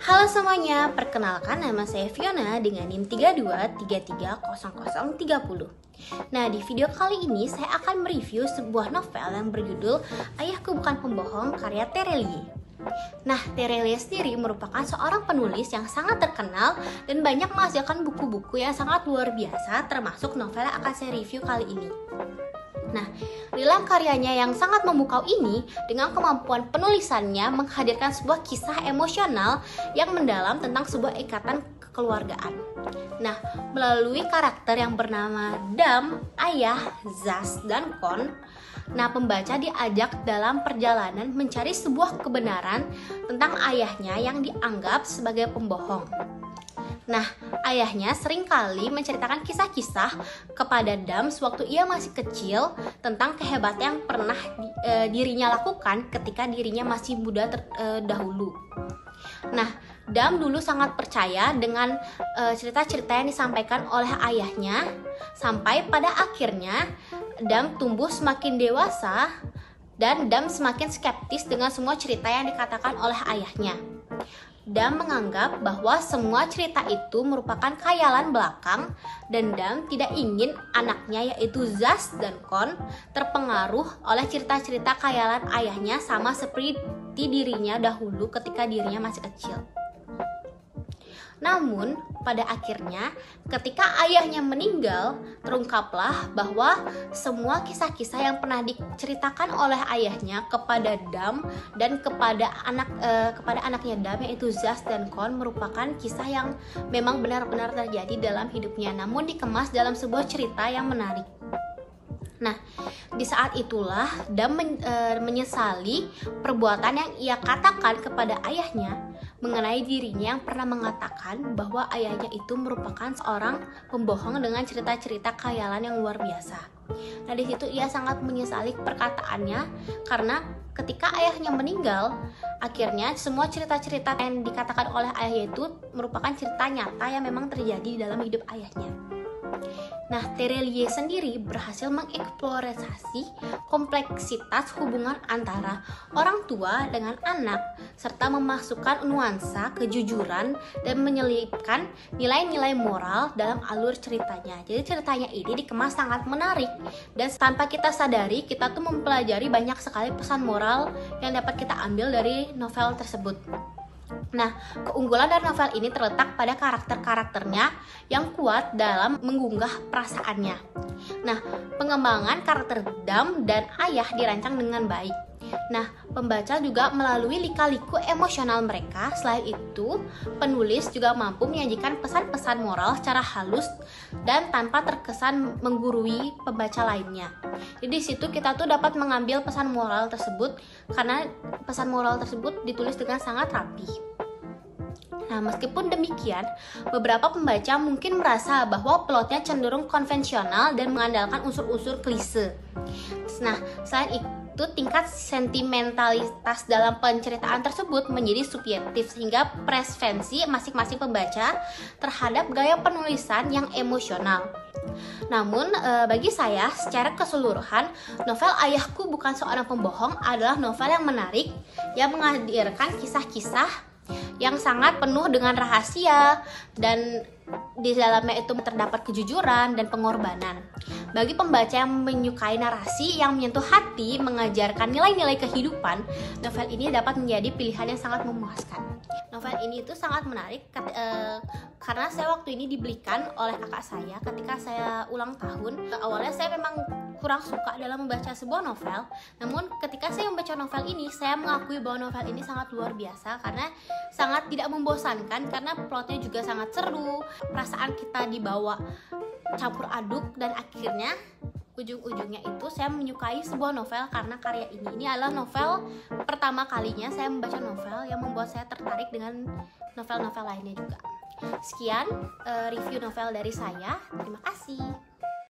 Halo semuanya, perkenalkan nama saya Fiona dengan NIM 32330030. Nah, di video kali ini saya akan mereview sebuah novel yang berjudul Ayahku Bukan Pembohong karya Terelie. Nah, Terelie sendiri merupakan seorang penulis yang sangat terkenal dan banyak menghasilkan buku-buku yang sangat luar biasa, termasuk novel yang akan saya review kali ini. Nah, dalam karyanya yang sangat memukau ini, dengan kemampuan penulisannya menghadirkan sebuah kisah emosional yang mendalam tentang sebuah ikatan kekeluargaan. Nah, melalui karakter yang bernama Dam, Ayah, Zas, dan Kon, nah pembaca diajak dalam perjalanan mencari sebuah kebenaran tentang ayahnya yang dianggap sebagai pembohong. Nah, ayahnya seringkali menceritakan kisah-kisah kepada Dam sewaktu ia masih kecil tentang kehebatan yang pernah dirinya lakukan ketika dirinya masih muda dahulu. Nah, Dam dulu sangat percaya dengan cerita-cerita yang disampaikan oleh ayahnya, sampai pada akhirnya Dam tumbuh semakin dewasa dan Dam semakin skeptis dengan semua cerita yang dikatakan oleh ayahnya. Dam menganggap bahwa semua cerita itu merupakan khayalan belakang dan Dam tidak ingin anaknya yaitu Zas dan Kon terpengaruh oleh cerita-cerita khayalan ayahnya sama seperti dirinya dahulu ketika dirinya masih kecil. Namun, pada akhirnya ketika ayahnya meninggal, terungkaplah bahwa semua kisah-kisah yang pernah diceritakan oleh ayahnya kepada Dam dan kepada anaknya Dam yaitu Zas dan Kon merupakan kisah yang memang benar-benar terjadi dalam hidupnya, namun dikemas dalam sebuah cerita yang menarik. Nah, di saat itulah Dam menyesali perbuatan yang ia katakan kepada ayahnya mengenai dirinya yang pernah mengatakan bahwa ayahnya itu merupakan seorang pembohong dengan cerita-cerita khayalan yang luar biasa. Nah, di situ ia sangat menyesali perkataannya karena ketika ayahnya meninggal, akhirnya semua cerita-cerita yang dikatakan oleh ayahnya itu merupakan cerita nyata yang memang terjadi dalam hidup ayahnya. Nah, Terelie sendiri berhasil mengeksplorasi kompleksitas hubungan antara orang tua dengan anak, serta memasukkan nuansa kejujuran dan menyelipkan nilai-nilai moral dalam alur ceritanya. Jadi ceritanya ini dikemas sangat menarik dan tanpa kita sadari kita tuh mempelajari banyak sekali pesan moral yang dapat kita ambil dari novel tersebut. Nah, keunggulan dari novel ini terletak pada karakter-karakternya yang kuat dalam mengunggah perasaannya. Nah, pengembangan karakter Dam dan Ayah dirancang dengan baik. Nah, pembaca juga melalui lika-liku emosional mereka. Selain itu, penulis juga mampu menyajikan pesan-pesan moral secara halus dan tanpa terkesan menggurui pembaca lainnya. Jadi di situ kita tuh dapat mengambil pesan moral tersebut karena pesan moral tersebut ditulis dengan sangat rapi. Nah, meskipun demikian, beberapa pembaca mungkin merasa bahwa plotnya cenderung konvensional dan mengandalkan unsur-unsur klise. Nah, selain itu tingkat sentimentalitas dalam penceritaan tersebut menjadi subjektif sehingga preferensi masing-masing pembaca terhadap gaya penulisan yang emosional. Namun bagi saya secara keseluruhan novel Ayahku Bukan Seorang Pembohong adalah novel yang menarik yang menghadirkan kisah-kisah yang sangat penuh dengan rahasia dan di dalamnya itu terdapat kejujuran dan pengorbanan. Bagi pembaca yang menyukai narasi yang menyentuh hati, mengajarkan nilai-nilai kehidupan, novel ini dapat menjadi pilihan yang sangat memuaskan. Novel ini itu sangat menarik karena saya waktu ini dibelikan oleh kakak saya ketika saya ulang tahun. Awalnya saya memang kurang suka dalam membaca sebuah novel, namun ketika saya membaca novel ini, saya mengakui bahwa novel ini sangat luar biasa karena sangat tidak membosankan karena plotnya juga sangat seru, perasaan kita dibawa campur aduk dan akhirnya ujung-ujungnya itu saya menyukai sebuah novel karena karya ini. Ini adalah novel pertama kalinya saya membaca novel yang membuat saya tertarik dengan novel-novel lainnya juga. Sekian review novel dari saya. Terima kasih.